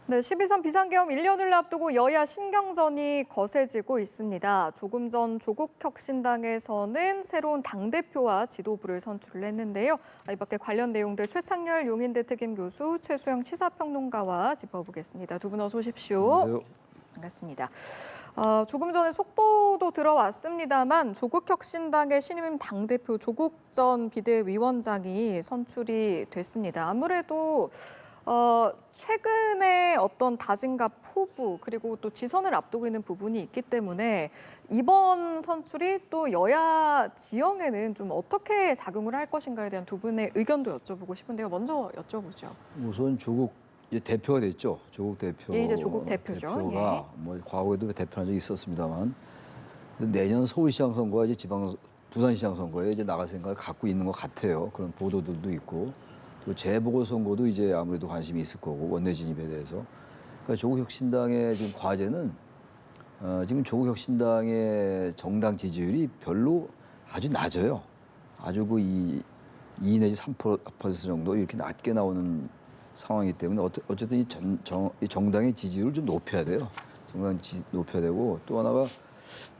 네, 12.3 비상계엄 1년을 앞두고 여야 신경전이 거세지고 있습니다. 조금 전 조국혁신당에서는 새로운 당대표와 지도부를 선출을 했는데요. 이 밖에 관련 내용들 최창렬 용인대 특임 교수, 최수영 시사평론가와 짚어보겠습니다. 두 분 어서 오십시오. 안녕하세요. 반갑습니다. 조금 전에 속보도 들어왔습니다만 조국혁신당의 신임 당대표 조국 전 비대위원장이 선출이 됐습니다. 아무래도 최근에 어떤 다짐과 포부 그리고 또 지선을 앞두고 있는 부분이 있기 때문에 이번 선출이 또 여야 지형에는 좀 어떻게 작용을 할 것인가에 대한 두 분의 의견도 여쭤보고 싶은데요. 먼저 여쭤보죠. 우선 조국 이제 대표가 됐죠. 조국 대표. 예, 이제 조국 대표죠. 대표가 뭐 과거에도 대표한 적이 있었습니다만 내년 서울시장 선거와 이제 부산시장 선거에 이제 나갈 생각을 갖고 있는 것 같아요. 그런 보도들도 있고 또 재보궐선거도 이제 아무래도 관심이 있을 거고 원내 진입에 대해서. 그러니까 조국혁신당의 지금 과제는 지금 조국혁신당의 정당 지지율이 별로 아주 낮아요. 아주 그 2 내지 3% 정도 이렇게 낮게 나오는 상황이기 때문에 어쨌든 이 정당의 지지율을 좀 높여야 돼요. 높여야 되고 또 하나가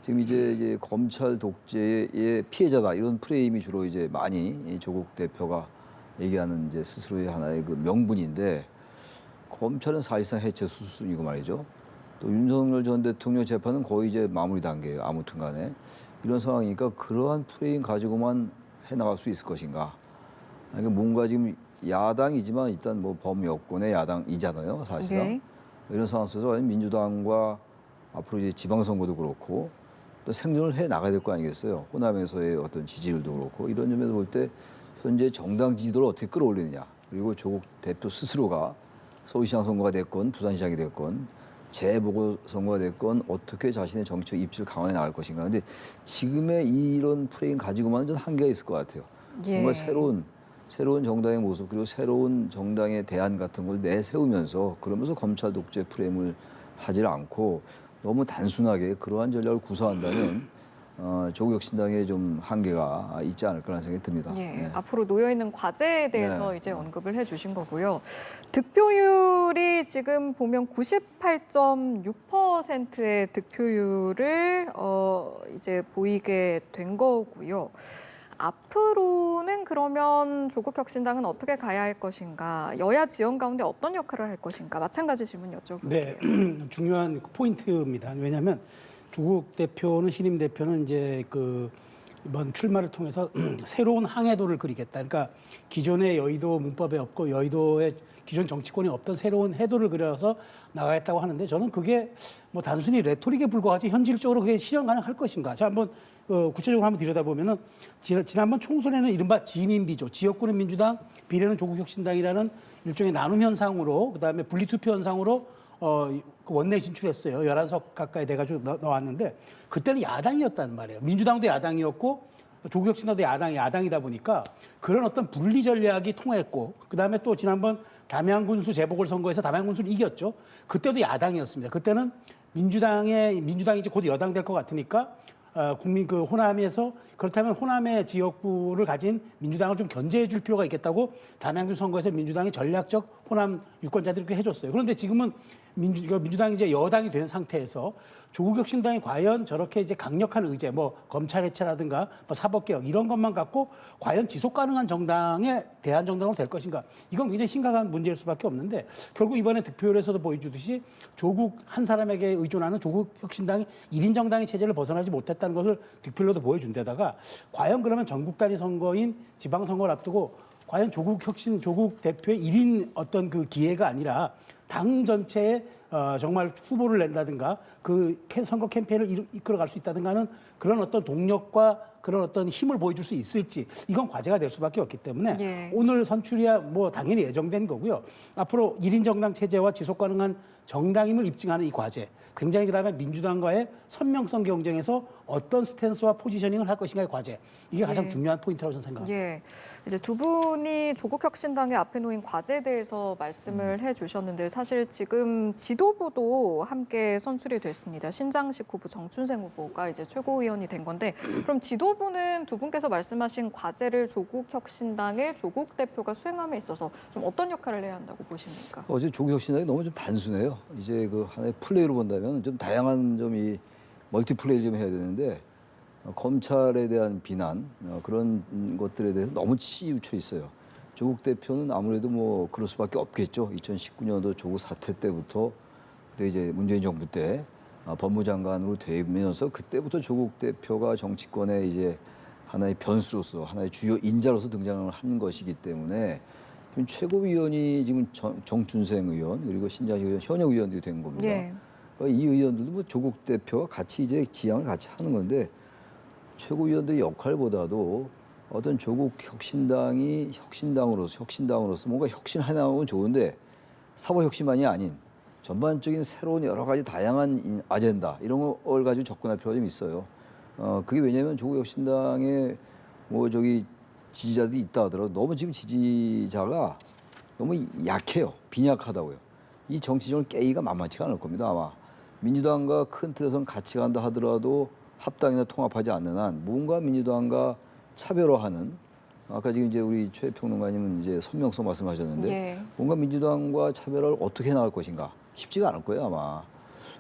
지금 이제 검찰 독재의 피해자다 이런 프레임이 주로 이제 많이 이 조국 대표가 얘기하는 이제 스스로의 하나의 그 명분인데 검찰은 사실상 해체 수순이고 말이죠. 또 윤석열 전 대통령 재판은 거의 이제 마무리 단계예요. 아무튼간에 이런 상황이니까 그러한 프레임 가지고만 해나갈 수 있을 것인가. 그러니까 뭔가 지금 야당이지만 일단 뭐 범여권의 야당이잖아요, 사실상. 네. 이런 상황 속에서 민주당과 앞으로 이제 지방선거도 그렇고 또 생존을 해 나가야 될 거 아니겠어요. 호남에서의 어떤 지지율도 그렇고 이런 점에서 볼 때 현재 정당 지지도를 어떻게 끌어올리느냐. 그리고 조국 대표 스스로가 서울시장 선거가 됐건 부산시장이 됐건 재보궐선거가 됐건 어떻게 자신의 정치적 입지를 강화해 나갈 것인가. 근데 지금의 이런 프레임 가지고만은 좀 한계가 있을 것 같아요. 예. 뭔가 새로운 정당의 모습 그리고 새로운 정당의 대안 같은 걸 내세우면서 그러면서 검찰 독재 프레임을 하지 않고 너무 단순하게 그러한 전략을 구사한다면 조국혁신당에 좀 한계가 있지 않을까라는 생각이 듭니다. 예, 네. 앞으로 놓여 있는 과제에 대해서 네. 이제 언급을 해주신 거고요. 득표율이 지금 보면 98.6%의 득표율을 이제 보이게 된 거고요. 앞으로는 그러면 조국혁신당은 어떻게 가야 할 것인가? 여야 지원 가운데 어떤 역할을 할 것인가? 마찬가지 질문 여쭤볼게요. 네, 중요한 포인트입니다. 왜냐하면 조국 대표는 신임 대표는 이제 그 이번 출마를 통해서 새로운 항해도를 그리겠다. 그러니까 기존의 여의도 문법에 없고 여의도의 기존 정치권이 없던 새로운 해도를 그려서 나가겠다고 하는데 저는 그게 뭐 단순히 레토릭에 불과하지 현실적으로 그게 실현 가능할 것인가. 자, 한번 구체적으로 한번 들여다보면은 지난번 총선에는 이른바 지민비조, 지역구는 민주당, 비례는 조국혁신당이라는 일종의 나눔 현상으로 그다음에 분리투표 현상으로 원내 진출했어요. 11석 가까이 돼가지고 나왔는데 그때는 야당이었단 말이에요. 민주당도 야당이었고 조국혁신당도 야당이다 보니까 그런 어떤 분리 전략이 통했고 그다음에 또 지난번 담양군수 재보궐선거에서 담양군수를 이겼죠. 그때도 야당이었습니다. 그때는 민주당이 이제 곧 여당 될 것 같으니까 국민 그 호남에서 그렇다면 호남의 지역구를 가진 민주당을 좀 견제해 줄 필요가 있겠다고 담양군 선거에서 민주당이 전략적 호남 유권자들에게 해줬어요. 그런데 지금은 민주당이 이제 여당이 된 상태에서 조국혁신당이 과연 저렇게 이제 강력한 의제, 뭐 검찰 해체라든가 뭐 사법개혁 이런 것만 갖고 과연 지속 가능한 정당의 대안 정당으로 될 것인가? 이건 굉장히 심각한 문제일 수밖에 없는데 결국 이번에 득표율에서도 보여주듯이 조국 한 사람에게 의존하는 조국혁신당이 1인 정당의 체제를 벗어나지 못했다는 것을 득표율로도 보여준 데다가 과연 그러면 전국 단위 선거인 지방선거를 앞두고 과연 조국 대표의 1인 어떤 그 기회가 아니라 당 전체에 정말 후보를 낸다든가 그 선거 캠페인을 이끌어갈 수 있다든가 하는 그런 어떤 동력과 그런 어떤 힘을 보여줄 수 있을지 이건 과제가 될 수밖에 없기 때문에 예. 오늘 선출이야 뭐 당연히 예정된 거고요. 앞으로 1인 정당 체제와 지속 가능한 정당임을 입증하는 이 과제 굉장히 그다음에 민주당과의 선명성 경쟁에서 어떤 스탠스와 포지셔닝을 할 것인가의 과제 이게 가장 예. 중요한 포인트라고 저는 생각합니다. 예, 이제 두 분이 조국혁신당의 앞에 놓인 과제에 대해서 말씀을 해주셨는데 사실 지금 지도부도 함께 선출이 됐습니다. 신장식 후보, 정춘생 후보가 이제 최고위원이 된 건데 그럼 지도부 지도부는 두 분께서 말씀하신 과제를 조국혁신당의 조국 대표가 수행함에 있어서 좀 어떤 역할을 해야 한다고 보십니까? 어제 조국혁신당이 너무 좀 단순해요. 이제 그 하나의 플레이로 본다면 좀 다양한 점이 멀티플레이 좀 해야 되는데 검찰에 대한 비난 그런 것들에 대해서 너무 치우쳐 있어요. 조국 대표는 아무래도 뭐 그럴 수밖에 없겠죠. 2019년도 조국 사태 때부터 그때 이제 문재인 정부 때 법무장관으로 되면서 그때부터 조국 대표가 정치권의 이제 하나의 변수로서 하나의 주요 인자로서 등장을 한 것이기 때문에 지금 최고위원이 지금 정춘생 의원 그리고 신장식 의원 현역 의원들이 된 겁니다. 예. 그러니까 이 의원들도 뭐 조국 대표와 같이 이제 지향을 같이 하는 건데 최고위원들의 역할보다도 어떤 조국 혁신당이 혁신당으로서 뭔가 혁신하나면 좋은데 사법 혁신만이 아닌 전반적인 새로운 여러 가지 다양한 아젠다 이런 걸 가지고 접근할 필요가 좀 있어요. 그게 왜냐하면 조국 혁신당에 뭐 저기 지지자들이 있다 하더라도 너무 지금 지지자가 너무 약해요. 빈약하다고요. 이 정치적을 깨기가 만만치가 않을 겁니다. 아마 민주당과 큰 틀에서는 같이 간다 하더라도 합당이나 통합하지 않는 한 뭔가 민주당과 차별화하는 아까 지금 이제 우리 최 평론가님은 이제 선명성 말씀하셨는데 예. 뭔가 민주당과 차별화를 어떻게 나갈 것인가 쉽지가 않을 거예요 아마.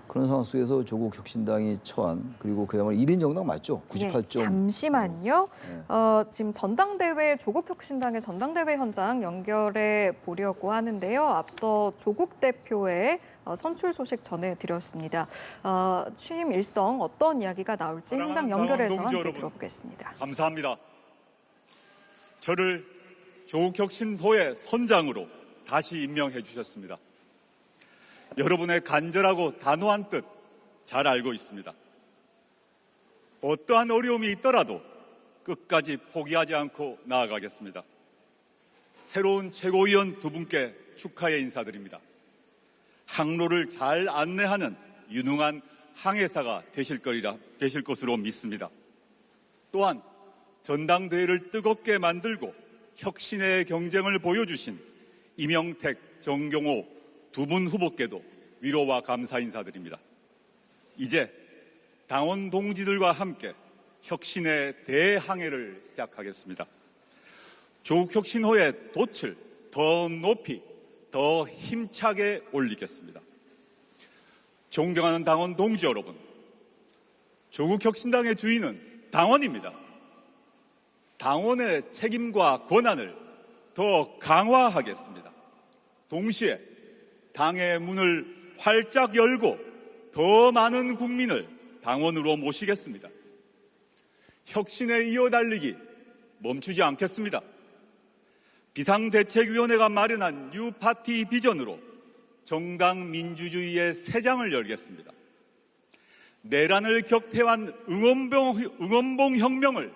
그런 상황 속에서 조국 혁신당이 처한 그리고 그야말로 1인 정당 맞죠? 98점. 예, 잠시만요. 네. 지금 전당대회 조국혁신당의 전당대회 현장 연결해 보려고 하는데요. 앞서 조국 대표의 선출 소식 전해드렸습니다. 취임 일성 어떤 이야기가 나올지 현장 연결해서 함께 여러분, 들어보겠습니다. 감사합니다. 저를 조국혁신호의 선장으로 다시 임명해 주셨습니다. 여러분의 간절하고 단호한 뜻 잘 알고 있습니다. 어떠한 어려움이 있더라도 끝까지 포기하지 않고 나아가겠습니다. 새로운 최고위원 두 분께 축하의 인사드립니다. 항로를 잘 안내하는 유능한 항해사가 되실 것으로 믿습니다. 또한 전당대회를 뜨겁게 만들고 혁신의 경쟁을 보여주신 이명택, 정경호 두 분 후보께도 위로와 감사 인사드립니다. 이제 당원 동지들과 함께 혁신의 대항해를 시작하겠습니다. 조국혁신호의 돛을 더 높이, 더 힘차게 올리겠습니다. 존경하는 당원 동지 여러분, 조국혁신당의 주인은 당원입니다. 당원의 책임과 권한을 더 강화하겠습니다. 동시에 당의 문을 활짝 열고 더 많은 국민을 당원으로 모시겠습니다. 혁신에 이어달리기 멈추지 않겠습니다. 비상대책위원회가 마련한 뉴파티 비전으로 정당 민주주의의 새 장을 열겠습니다. 내란을 격퇴한 응원봉 혁명을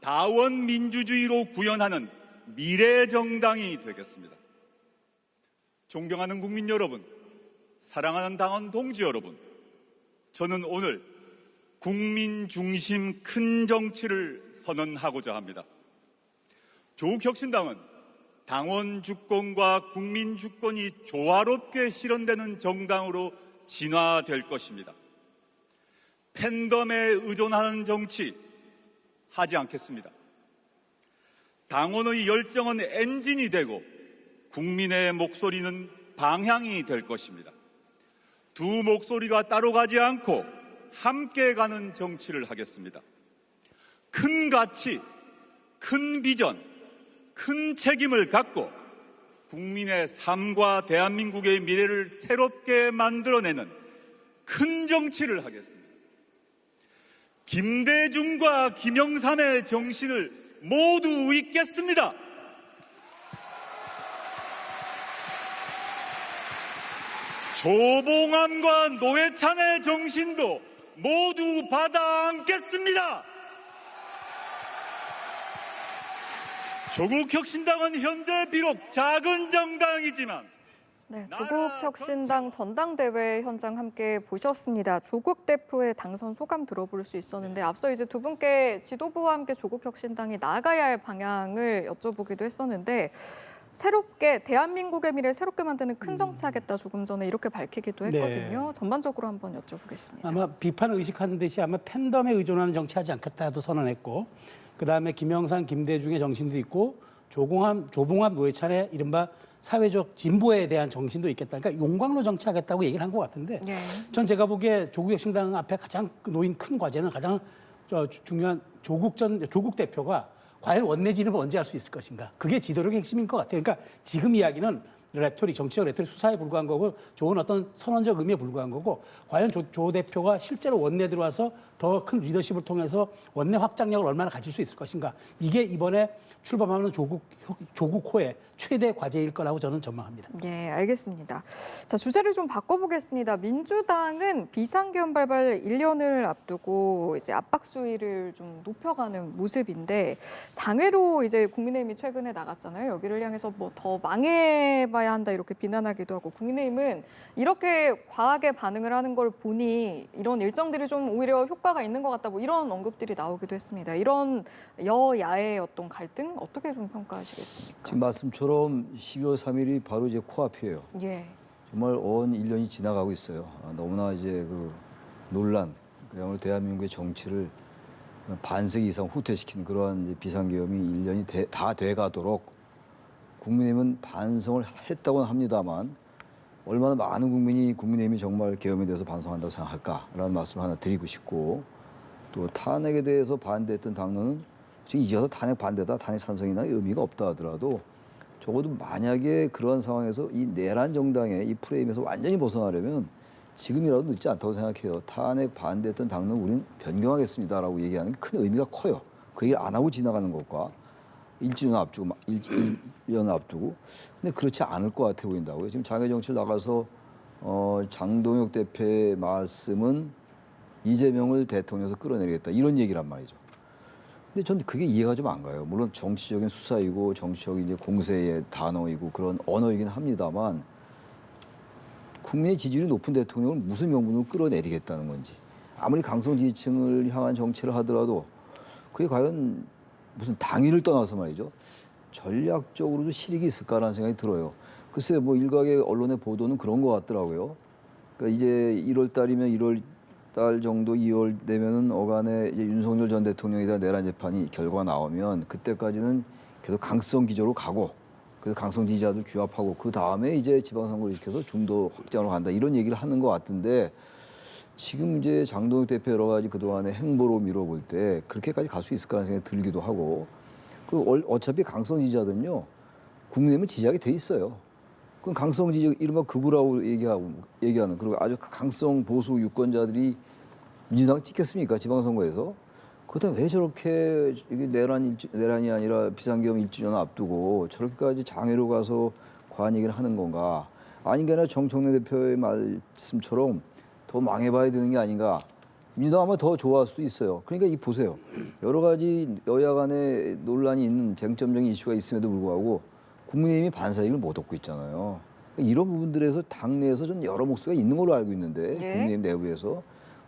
다원 민주주의로 구현하는 미래 정당이 되겠습니다. 존경하는 국민 여러분, 사랑하는 당원 동지 여러분, 저는 오늘 국민 중심 큰 정치를 선언하고자 합니다. 조국혁신당은 당원 주권과 국민 주권이 조화롭게 실현되는 정당으로 진화될 것입니다. 팬덤에 의존하는 정치 하지 않겠습니다. 당원의 열정은 엔진이 되고 국민의 목소리는 방향이 될 것입니다. 두 목소리가 따로 가지 않고 함께 가는 정치를 하겠습니다. 큰 가치, 큰 비전, 큰 책임을 갖고 국민의 삶과 대한민국의 미래를 새롭게 만들어내는 큰 정치를 하겠습니다. 김대중과 김영삼의 정신을 모두 잇겠습니다. 조봉암과 노회찬의 정신도 모두 받아 안겠습니다. 조국혁신당은 현재 비록 작은 정당이지만 네, 조국혁신당 전당대회 현장 함께 보셨습니다. 조국 대표의 당선 소감 들어볼 수 있었는데 앞서 이제 두 분께 지도부와 함께 조국혁신당이 나아가야 할 방향을 여쭤보기도 했었는데 새롭게 대한민국의 미래를 새롭게 만드는 큰 정치하겠다 조금 전에 이렇게 밝히기도 네. 했거든요. 전반적으로 한번 여쭤보겠습니다. 아마 비판을 의식하는 듯이 아마 팬덤에 의존하는 정치하지 않겠다도 선언했고, 그다음에 김영삼, 김대중의 정신도 있고 조봉암, 노회찬의 이른바 사회적 진보에 대한 정신도 있겠다. 그러니까 용광로 정치하겠다고 얘기를 한 것 같은데, 네. 전 제가 보기에 조국혁신당 앞에 가장 놓인 큰 과제는 가장 중요한 조국 대표가 과연 원내진을 언제 할 수 있을 것인가. 그게 지도력의 핵심인 것 같아요. 그러니까 지금 이야기는 정치적 레토릭 수사에 불과한 거고 좋은 어떤 선언적 의미에 불과한 거고, 과연 조 대표가 실제로 원내 들어와서 더 큰 리더십을 통해서 원내 확장력을 얼마나 가질 수 있을 것인가. 이게 이번에 출범하는 조국호의 최대 과제일 거라고 저는 전망합니다. 네, 알겠습니다. 자, 주제를 좀 바꿔보겠습니다. 민주당은 비상계엄 발발 1년을 앞두고 이제 압박 수위를 좀 높여가는 모습인데, 장외로 이제 국민의힘이 최근에 나갔잖아요. 여기를 향해서 뭐 더 망해봐야 한다 이렇게 비난하기도 하고, 국민의힘은 이렇게 과하게 반응을 하는 걸 보니 이런 일정들이 좀 오히려 효과가 있는 것 같다, 뭐 이런 언급들이 나오기도 했습니다. 이런 여야의 어떤 갈등 어떻게 좀 평가하시겠습니까? 지금 말씀처럼 12월 3일이 바로 이제 코앞이에요. 예. 정말 온 1년이 지나가고 있어요. 너무나 이제 그 논란, 그야말로 대한민국의 정치를 반세기 이상 후퇴시킨 그러한 이제 비상계엄이 1년이 다 돼가도록 국민의힘은 반성을 했다고는 합니다만, 얼마나 많은 국민이 국민의힘이 정말 계엄에 대해서 반성한다고 생각할까라는 말씀 하나 드리고 싶고, 또 탄핵에 대해서 반대했던 당론은 지금 이제 와서 탄핵 반대다, 탄핵 찬성이나 의미가 없다 하더라도 적어도 만약에 그런 상황에서 이 내란 정당의 이 프레임에서 완전히 벗어나려면 지금이라도 늦지 않다고 생각해요. 탄핵 반대했던 당론 우리는 변경하겠습니다라고 얘기하는 게 큰 의미가 커요. 그 얘기를 안 하고 지나가는 것과 1년 앞두고. 근데 그렇지 않을 것 같아 보인다고요. 지금 장외 정치를 나가서 장동혁 대표의 말씀은 이재명을 대통령에서 끌어내리겠다, 이런 얘기란 말이죠. 근데 전 그게 이해가 좀 안 가요. 물론 정치적인 수사이고 정치적인 이제 공세의 단어이고 그런 언어이긴 합니다만, 국민의 지지율이 높은 대통령을 무슨 명분으로 끌어내리겠다는 건지, 아무리 강성 지지층을 향한 정치를 하더라도 그게 과연 무슨 당위를 떠나서 말이죠, 전략적으로도 실익이 있을까라는 생각이 들어요. 글쎄요, 뭐 일각의 언론의 보도는 그런 것 같더라고요. 그러니까 이제 1월 달이면 1월 달 정도, 2월 되면은 어간에 이제 윤석열 전 대통령에 대한 내란 재판이 결과가 나오면 그때까지는 계속 강성 기조로 가고, 그래서 강성 지지자들 규합하고 그 다음에 이제 지방선거를 일으켜서 중도 확장으로 간다, 이런 얘기를 하는 것 같은데, 지금 이제 장동혁 대표 여러 가지 그동안의 행보로 미뤄볼 때 그렇게까지 갈 수 있을까라는 생각이 들기도 하고, 그리고 어차피 강성 지지자들은요, 국민의힘은 지지하게 돼 있어요. 그럼 강성 지지, 이른바 극우라고 얘기하는, 그리고 아주 강성 보수 유권자들이 민주당 찍겠습니까, 지방선거에서? 그러다 왜 저렇게 이게 내란이 아니라 비상계엄 1주년 앞두고 저렇게까지 장외로 가서 과한 얘기를 하는 건가? 아닌 게 아니라 정청래 대표의 말씀처럼 더 망해봐야 되는 게 아닌가? 민주당 아마 더 좋아할 수도 있어요. 그러니까 이 보세요. 여러 가지 여야 간에 논란이 있는 쟁점적인 이슈가 있음에도 불구하고 국민의힘이 반사이익을 못 얻고 있잖아요. 이런 부분들에서 당내에서 좀 여러 목소리가 있는 걸로 알고 있는데, 네. 국민의힘 내부에서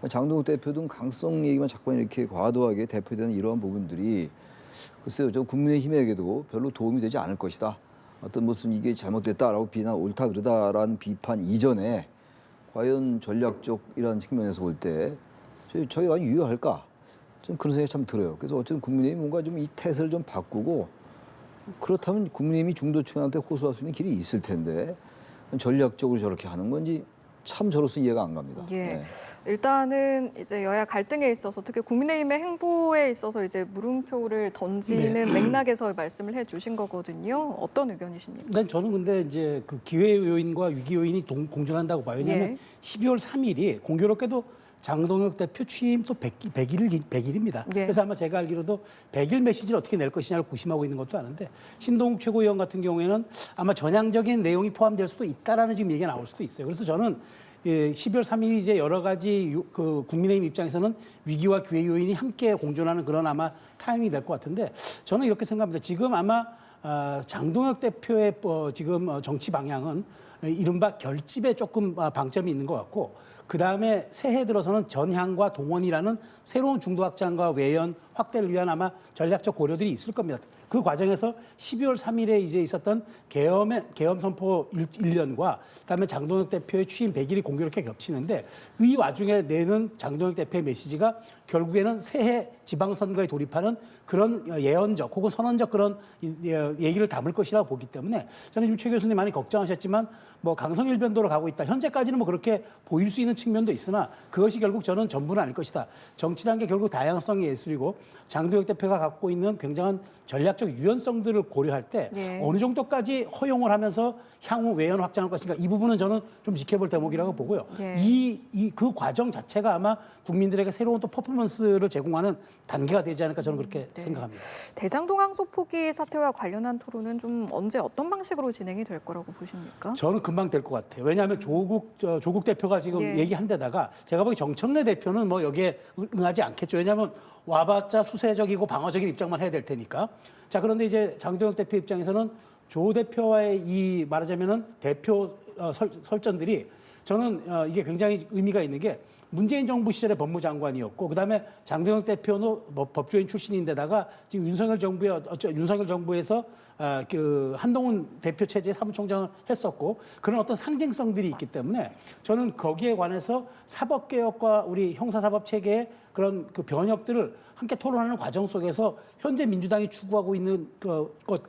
장동욱 대표 등 강성 얘기만 자꾸 이렇게 과도하게 대표되는 이러한 부분들이, 글쎄요, 저 국민의힘에게도 별로 도움이 되지 않을 것이다. 어떤 무슨 이게 잘못됐다라고 비난, 옳다 그르다라는 비판 이전에 과연 전략적이라는 측면에서 볼 때 저희가 유효할까? 좀 그런 생각이 참 들어요. 그래서 어쨌든 국민의힘이 뭔가 좀 이 태세를 좀 바꾸고, 그렇다면 국민의힘이 중도층한테 호소할 수 있는 길이 있을 텐데 전략적으로 저렇게 하는 건지 참 저로서 이해가 안 갑니다. 예. 네. 일단은 이제 여야 갈등에 있어서, 특히 국민의힘의 행보에 있어서 이제 물음표를 던지는 맥락에서 말씀을 해주신 거거든요. 어떤 의견이십니까? 난 저는 근데 이제 그 기회 요인과 위기 요인이 공존한다고 봐요. 왜냐하면 예. 12월 3일이 공교롭게도 장동혁 대표 취임 또 100일입니다. 예. 그래서 아마 제가 알기로도 100일 메시지를 어떻게 낼 것이냐를 고심하고 있는 것도 아는데, 신동욱 최고위원 같은 경우에는 아마 전향적인 내용이 포함될 수도 있다라는 지금 얘기가 나올 수도 있어요. 그래서 저는 12월 3일이 이제 여러 가지 그 국민의힘 입장에서는 위기와 기회 요인이 함께 공존하는 그런 아마 타이밍이 될 것 같은데, 저는 이렇게 생각합니다. 지금 아마 장동혁 대표의 지금 정치 방향은 이른바 결집에 조금 방점이 있는 것 같고, 그다음에 새해 들어서는 전향과 동원이라는 새로운 중도 확장과 외연 확대를 위한 아마 전략적 고려들이 있을 겁니다. 그 과정에서 12월 3일에 이제 있었던 계엄 선포 1년과 그다음에 장동혁 대표의 취임 100일이 공교롭게 겹치는데 이 와중에 내는 장동혁 대표의 메시지가 결국에는 새해 지방선거에 돌입하는 그런 예언적 혹은 선언적 그런 얘기를 담을 것이라고 보기 때문에 저는 지금 최 교수님 많이 걱정하셨지만 뭐 강성일변도로 가고 있다. 현재까지는 뭐 그렇게 보일 수 있는 측면도 있으나 그것이 결국 저는 전부는 아닐 것이다. 정치라는 게 결국 다양성의 예술이고 장동혁 대표가 갖고 있는 굉장한 전략적 유연성들을 고려할 때 예. 어느 정도까지 허용을 하면서 향후 외연 확장할 것인가 이 부분은 저는 좀 지켜볼 대목이라고 보고요. 예. 그 과정 자체가 아마 국민들에게 새로운 또 퍼포먼스를 제공하는 단계가 되지 않을까 저는 그렇게 네. 생각합니다. 대장동 항소 포기 사태와 관련한 토론은 좀 언제 어떤 방식으로 진행이 될 거라고 보십니까? 저는 금방 될 것 같아요. 왜냐하면 조국 대표가 지금 예. 얘기한 데다가 제가 보기 정청래 대표는 뭐 여기에 응하지 않겠죠. 왜냐하면 와봤자 수세적이고 방어적인 입장만 해야 될 테니까. 자, 그런데 이제 장동혁 대표 입장에서는 조 대표와의 이 말하자면은 대표 설전들이 저는 이게 굉장히 의미가 있는 게 문재인 정부 시절에 법무장관이었고 그다음에 장동혁 대표는 법조인 출신인데다가 지금 윤석열 정부에서 그 한동훈 대표 체제 사무총장을 했었고 그런 어떤 상징성들이 있기 때문에 저는 거기에 관해서 사법개혁과 우리 형사사법 체계의 그런 그 변혁들을 함께 토론하는 과정 속에서 현재 민주당이 추구하고 있는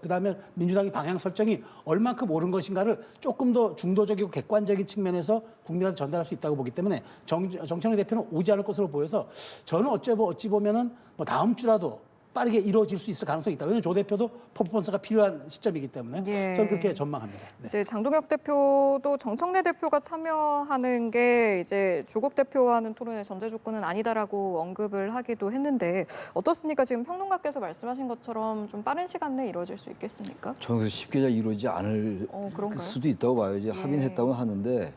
그다음에 민주당의 방향 설정이 얼만큼 옳은 것인가를 조금 더 중도적이고 객관적인 측면에서 국민한테 전달할 수 있다고 보기 때문에 정청래 대표는 오지 않을 것으로 보여서 저는 어찌 보면은 뭐 다음 주라도 빠르게 이루어질 수 있을 가능성이 있다. 왜냐하면 조 대표도 퍼포먼스가 필요한 시점이기 때문에 예. 저는 그렇게 전망합니다. 네. 이제 장동혁 대표도 정청래 대표가 참여하는 게 이제 조국 대표와는 토론의 전제 조건은 아니다라고 언급을 하기도 했는데 어떻습니까? 지금 평론가께서 말씀하신 것처럼 좀 빠른 시간 내에 이루어질 수 있겠습니까? 저는 그래서 쉽게 잘 이루어지지 않을 그런가요? 수도 있다고 봐요. 이제 합의는 했다고 하는데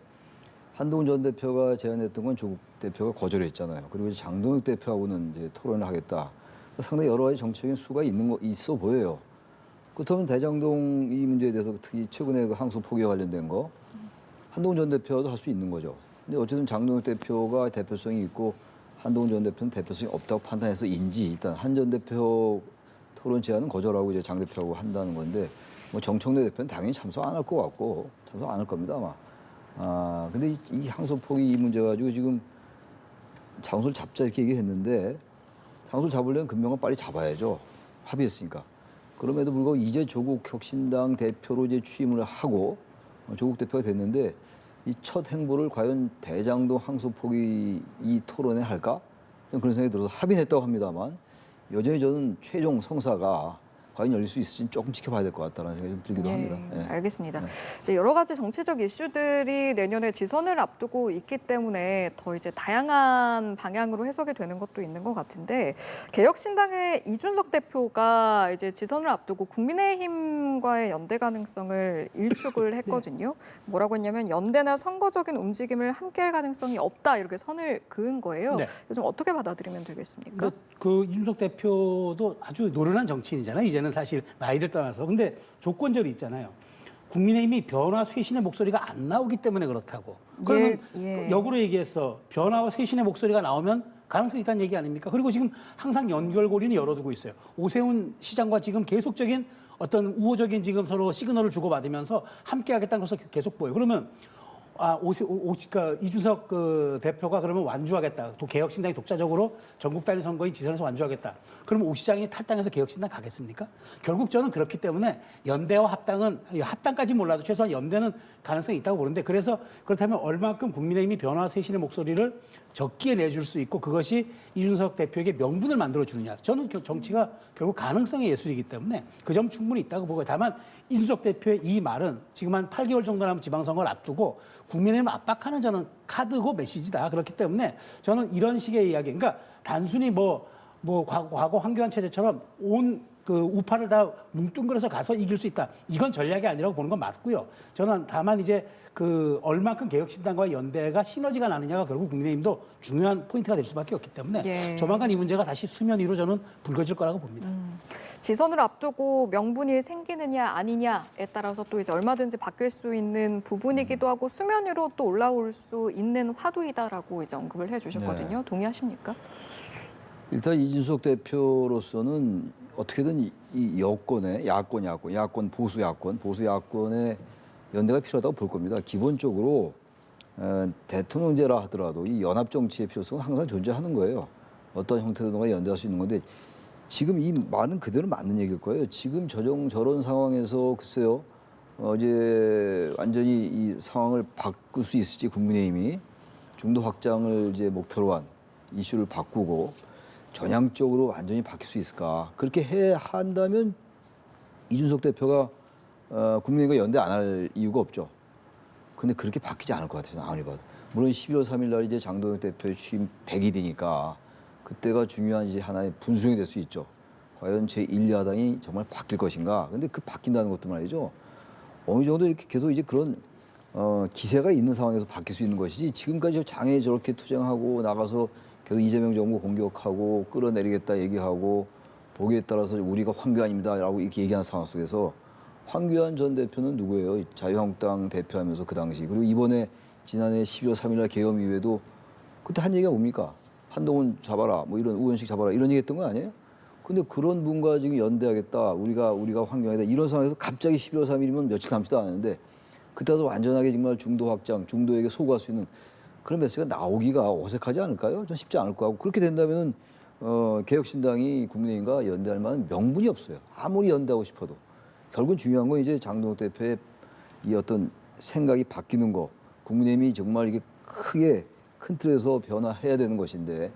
한동훈 전 대표가 제안했던 건 조국 대표가 거절했잖아요. 그리고 이제 장동혁 대표하고는 이제 토론을 하겠다. 상당히 여러 가지 정치적인 수가 있어 보여요. 그렇다면 대장동 이 문제에 대해서 특히 최근에 그 항소 포기와 관련된 거 한동훈 전 대표도 할 수 있는 거죠. 근데 어쨌든 장동혁 대표가 대표성이 있고 한동훈 전 대표는 대표성이 없다고 판단해서인지 일단 한 전 대표 토론 제안은 거절하고 이제 장 대표하고 한다는 건데 뭐 정청래 대표는 당연히 참석 안 할 것 같고 참석 안 할 겁니다 아마. 근데 이 항소 포기 이 문제 가지고 지금 장소를 잡자 이렇게 얘기했는데. 장소를 잡으려면 금명은 빨리 잡아야죠. 합의했으니까. 그럼에도 불구하고 이제 조국 혁신당 대표로 이제 취임을 하고 조국 대표가 됐는데 이 첫 행보를 과연 대장동 항소 포기 이 토론에 할까? 그런 생각이 들어서 합의했다고 합니다만 여전히 저는 최종 성사가 과연 열릴 수 있을지는 조금 지켜봐야 될 것 같다는 생각이 좀 들기도 합니다. 예. 알겠습니다. 이제 여러 가지 정치적 이슈들이 내년에 지선을 앞두고 있기 때문에 더 이제 다양한 방향으로 해석이 되는 것도 있는 것 같은데 개혁신당의 이준석 대표가 이제 지선을 앞두고 국민의힘과의 연대 가능성을 일축을 했거든요. 뭐라고 했냐면 연대나 선거적인 움직임을 함께할 가능성이 없다 이렇게 선을 그은 거예요. 네. 좀 어떻게 받아들이면 되겠습니까? 그 이준석 대표도 아주 노련한 정치인이잖아요. 이제는 사실 나이를 떠나서. 근데 조건절이 있잖아요. 국민의힘이 변화 쇄신의 목소리가 안 나오기 때문에 그렇다고. 그러면 예. 역으로 얘기해서 변화와 쇄신의 목소리가 나오면 가능성이 있다는 얘기 아닙니까? 그리고 지금 항상 연결고리는 열어두고 있어요. 오세훈 시장과 지금 계속적인 어떤 우호적인 지금 서로 시그널을 주고받으면서 함께 하겠다는 것을 계속 보여요. 그러면 그러니까 이준석 그 대표가 그러면 완주하겠다. 또 개혁신당이 독자적으로 전국 단위 선거인 지선에서 완주하겠다. 그러면 오 시장이 탈당해서 개혁신당 가겠습니까? 결국 저는 그렇기 때문에 연대와 합당까지 몰라도 최소한 연대는 가능성이 있다고 보는데 그래서 그렇다면 얼마큼 국민의힘이 변화 쇄신의 목소리를 적기에 내줄 수 있고 그것이 이준석 대표에게 명분을 만들어주느냐. 저는 정치가 결국 가능성의 예술이기 때문에 그 점 충분히 있다고 보고요. 다만 이준석 대표의 이 말은 지금 한 8개월 정도 남은 지방선거를 앞두고 국민의힘을 압박하는 저는 카드고 메시지다. 그렇기 때문에 저는 이런 식의 이야기, 그러니까 단순히 과거 황교안 체제처럼 온 그 우파를 다 뭉뚱그려서 가서 이길 수 있다. 이건 전략이 아니라고 보는 건 맞고요. 저는 다만 이제 그 얼만큼 개혁신당과 연대가 시너지가 나느냐가 결국 국민의힘도 중요한 포인트가 될 수밖에 없기 때문에 예. 조만간 이 문제가 다시 수면 위로 저는 불거질 거라고 봅니다. 지선을 앞두고 명분이 생기느냐 아니냐에 따라서 또 이제 얼마든지 바뀔 수 있는 부분이기도 하고 수면 위로 또 올라올 수 있는 화두이다라고 이제 언급을 해주셨거든요. 네. 동의하십니까? 일단 이준석 대표로서는 어떻게든 이 여권의 야권 보수 야권의 연대가 필요하다고 볼 겁니다. 기본적으로 대통령제라 하더라도 이 연합 정치의 필요성은 항상 존재하는 거예요. 어떤 형태로든가 연대할 수 있는 건데 지금 이 말은 그대로 맞는 얘기일 거예요. 지금 저런 상황에서 글쎄요, 이제 완전히 이 상황을 바꿀 수 있을지 국민의힘이 중도 확장을 이제 목표로 한 이슈를 바꾸고 전향적으로 완전히 바뀔 수 있을까? 그렇게 한다면 이준석 대표가 국민의힘과 연대 안 할 이유가 없죠. 근데 그렇게 바뀌지 않을 것 같아요. 아무리 봐도. 물론 12월 3일 날 이제 장동혁 대표의 취임 100일이니까 그때가 중요한 이제 하나의 분수령이 될 수 있죠. 과연 제1야당이 정말 바뀔 것인가? 근데 그 바뀐다는 것도 말이죠. 어느 정도 이렇게 계속 이제 그런 기세가 있는 상황에서 바뀔 수 있는 것이지 지금까지 장에 저렇게 투쟁하고 나가서 계속 이재명 정부 공격하고 끌어내리겠다 얘기하고 보기에 따라서 우리가 황교안입니다라고 이렇게 얘기하는 상황 속에서 황교안 전 대표는 누구예요? 자유한국당 대표하면서 그 당시 그리고 이번에 지난해 12월 3일날 계엄 이후에도 그때 한 얘기가 뭡니까? 한동훈 잡아라, 뭐 이런 우현식 잡아라 이런 얘기했던 거 아니에요? 근데 그런 분과 지금 연대하겠다, 우리가 황교안이다 이런 상황에서 갑자기 12월 3일이면 며칠 남지도 않았는데 그때 와서 완전하게 정말 중도 확장, 중도에게 소구할 수 있는 그런 메시지가 나오기가 어색하지 않을까요? 전 쉽지 않을 것 같고 그렇게 된다면은 개혁신당이 국민의힘과 연대할 만한 명분이 없어요. 아무리 연대하고 싶어도 결국은 중요한 건 이제 장동혁 대표의 이 어떤 생각이 바뀌는 거, 국민의힘이 정말 이게 크게 큰 틀에서 변화해야 되는 것인데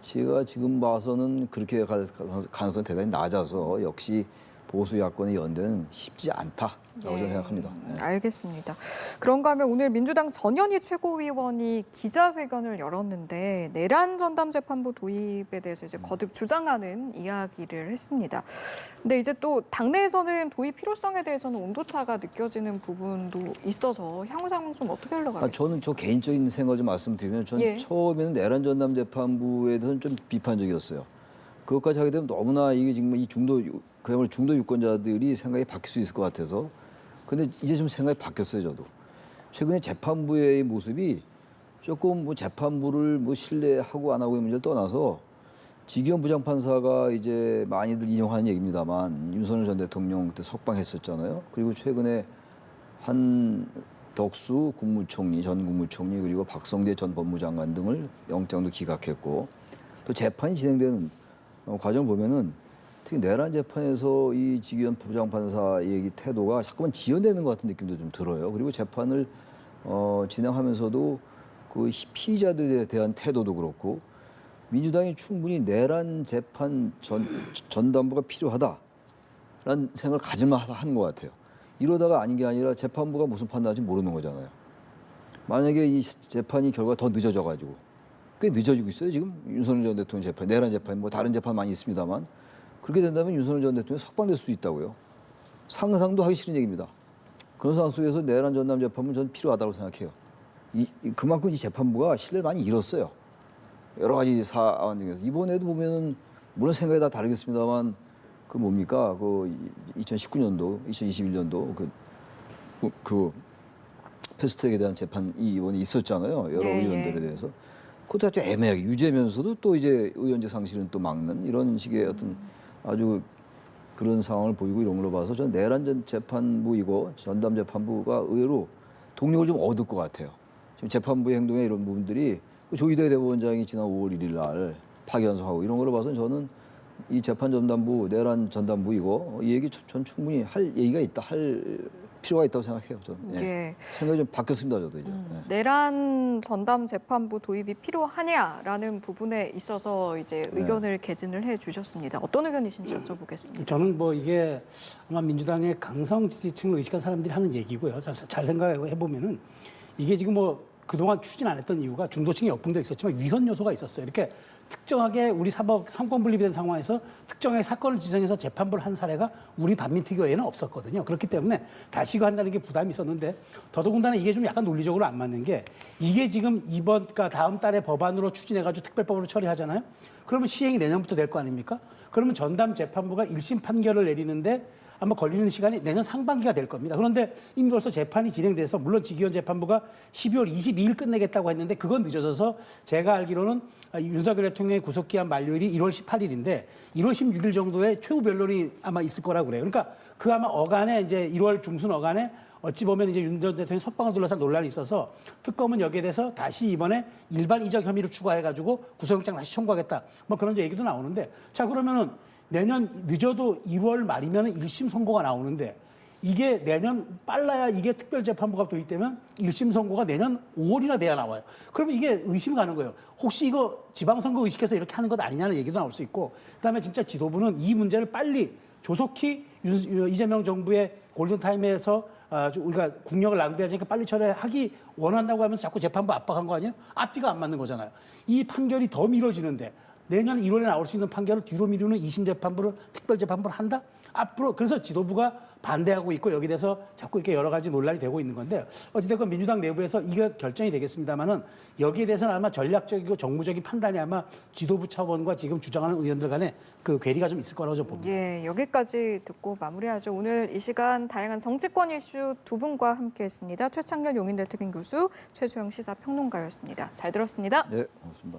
제가 지금 봐서는 그렇게 갈 가능성이 대단히 낮아서 역시 보수 야권의 연대는 쉽지 않다라고 저는 생각합니다. 네. 알겠습니다. 그런가 하면 오늘 민주당 전현희 최고위원이 기자회견을 열었는데 내란 전담 재판부 도입에 대해서 이제 거듭 주장하는 이야기를 했습니다. 근데 이제 또 당내에서는 도입 필요성에 대해서는 온도차가 느껴지는 부분도 있어서 향후 상황 좀 어떻게 흘러가겠어요? 저는 저 개인적인 생각을 좀 말씀드리면 저는 예. 처음에는 내란 전담 재판부에 대해서는 좀 비판적이었어요. 그것까지 하게 되면 너무나 이게 지금 이 그야말로 중도 유권자들이 생각이 바뀔 수 있을 것 같아서 근데 이제 좀 생각이 바뀌었어요, 저도. 최근에 재판부의 모습이 조금 뭐 재판부를 뭐 신뢰하고 안 하고의 문제를 떠나서 지기현 부장판사가 이제 많이들 인용하는 얘기입니다만 윤석열 전 대통령 그때 석방했었잖아요. 그리고 최근에 한덕수 국무총리, 전 국무총리 그리고 박성대 전 법무장관 등을 영장도 기각했고 또 재판이 진행되는 과정을 보면은 특히 내란 재판에서 이 지기현 부장판사 얘기 태도가 자꾸만 지연되는 것 같은 느낌도 좀 들어요. 그리고 재판을 진행하면서도 그 피의자들에 대한 태도도 그렇고 민주당이 충분히 내란 재판 전담부가 필요하다라는 생각을 가질만 하는 것 같아요. 이러다가 아닌 게 아니라 재판부가 무슨 판단할지 모르는 거잖아요. 만약에 이 재판이 결과가 더 늦어져가지고 꽤 늦어지고 있어요. 지금 윤석열 전 대통령 재판, 내란 재판, 뭐 다른 재판 많이 있습니다만 그렇게 된다면 윤석열 전 대통령이 석방될 수도 있다고요. 상상도 하기 싫은 얘기입니다. 그런 상황 속에서 내란 전담 재판은 저는 필요하다고 생각해요. 그만큼 이 재판부가 신뢰를 많이 잃었어요. 여러 가지 사안 중에서 이번에도 보면은 물론 생각이 다 다르겠습니다만 그 뭡니까 그 2019년도, 2021년도 그 패스트트랙에 대한 재판이 이번에 있었잖아요. 여러 의원들에 대해서. 그것도 아주 애매하게 유죄면서도 또 이제 의원직 상실은 또 막는 이런 식의 어떤 아주 그런 상황을 보이고 이런 걸로 봐서 저는 내란 재판부이고 전담 재판부가 의외로 동력을 좀 얻을 것 같아요. 지금 재판부의 행동에 이런 부분들이 조희대 대법원장이 지난 5월 1일 날 파기환송하고 이런 걸로 봐서 저는 이 재판 전담부, 내란 전담부이고 이 얘기 전 충분히 할 얘기가 있다, 할 필요가 있다고 생각해요. 저는 예. 생각이 좀 바뀌었습니다, 저도 이제. 내란 전담 재판부 도입이 필요하냐라는 부분에 있어서 이제 의견을 개진을 해주셨습니다. 어떤 의견이신지 여쭤보겠습니다. 저는 뭐 이게 아마 민주당의 강성 지지층을 의식한 사람들이 하는 얘기고요. 잘 생각해 보면은 이게 지금 뭐 그동안 추진 안 했던 이유가 중도층의 역풍도 있었지만 위헌 요소가 있었어요. 이렇게 특정하게 우리 사법 삼권 분립된 상황에서 특정하게 사건을 지정해서 재판부를 한 사례가 우리 반민특위에는 없었거든요. 그렇기 때문에 다시 한다는 게 부담이 있었는데 더더군다나 이게 좀 약간 논리적으로 안 맞는 게 이게 지금 그러니까 다음 달에 법안으로 추진해가지고 특별법으로 처리하잖아요. 그러면 시행이 내년부터 될 거 아닙니까? 그러면 전담 재판부가 1심 판결을 내리는데 아마 걸리는 시간이 내년 상반기가 될 겁니다. 그런데 이미 벌써 재판이 진행돼서 물론 직위원 재판부가 12월 22일 끝내겠다고 했는데 그건 늦어져서 제가 알기로는 윤석열 대통령의 구속기한 만료일이 1월 18일인데 1월 16일 정도에 최후 변론이 아마 있을 거라고 그래요. 그러니까 그 아마 어간에 이제 1월 중순 어간에 어찌 보면 이제 윤 전 대통령 석방을 둘러싼 논란이 있어서 특검은 여기에 대해서 다시 이번에 일반 이적 혐의를 추가해가지고 구속영장 다시 청구하겠다. 뭐 그런 얘기도 나오는데 자 그러면은 내년 늦어도 1월 말이면 1심 선고가 나오는데 이게 내년 빨라야 이게 특별재판부가 도입되면 1심 선고가 내년 5월이나 돼야 나와요. 그러면 이게 의심이 가는 거예요. 혹시 이거 지방선거 의식해서 이렇게 하는 것 아니냐는 얘기도 나올 수 있고 그다음에 진짜 지도부는 이 문제를 빨리 조속히 이재명 정부의 골든타임에서 우리가 국력을 낭비하지 않게 빨리 처리하기 원한다고 하면서 자꾸 재판부 압박한 거 아니에요? 앞뒤가 안 맞는 거잖아요. 이 판결이 더 미뤄지는데 내년 1월에 나올 수 있는 판결을 뒤로 미루는 2심 재판부를 특별재판부를 한다? 앞으로 그래서 지도부가 반대하고 있고 여기 대해서 자꾸 이렇게 여러 가지 논란이 되고 있는 건데 어찌됐건 민주당 내부에서 이게 결정이 되겠습니다만은 여기에 대해서는 아마 전략적이고 정무적인 판단이 아마 지도부 차원과 지금 주장하는 의원들 간에 그 괴리가 좀 있을 거라고 좀 봅니다. 예, 여기까지 듣고 마무리하죠. 오늘 이 시간 다양한 정치권 이슈 두 분과 함께했습니다. 최창렬 용인대 특임 교수, 최수영 시사평론가였습니다. 잘 들었습니다. 네, 고맙습니다.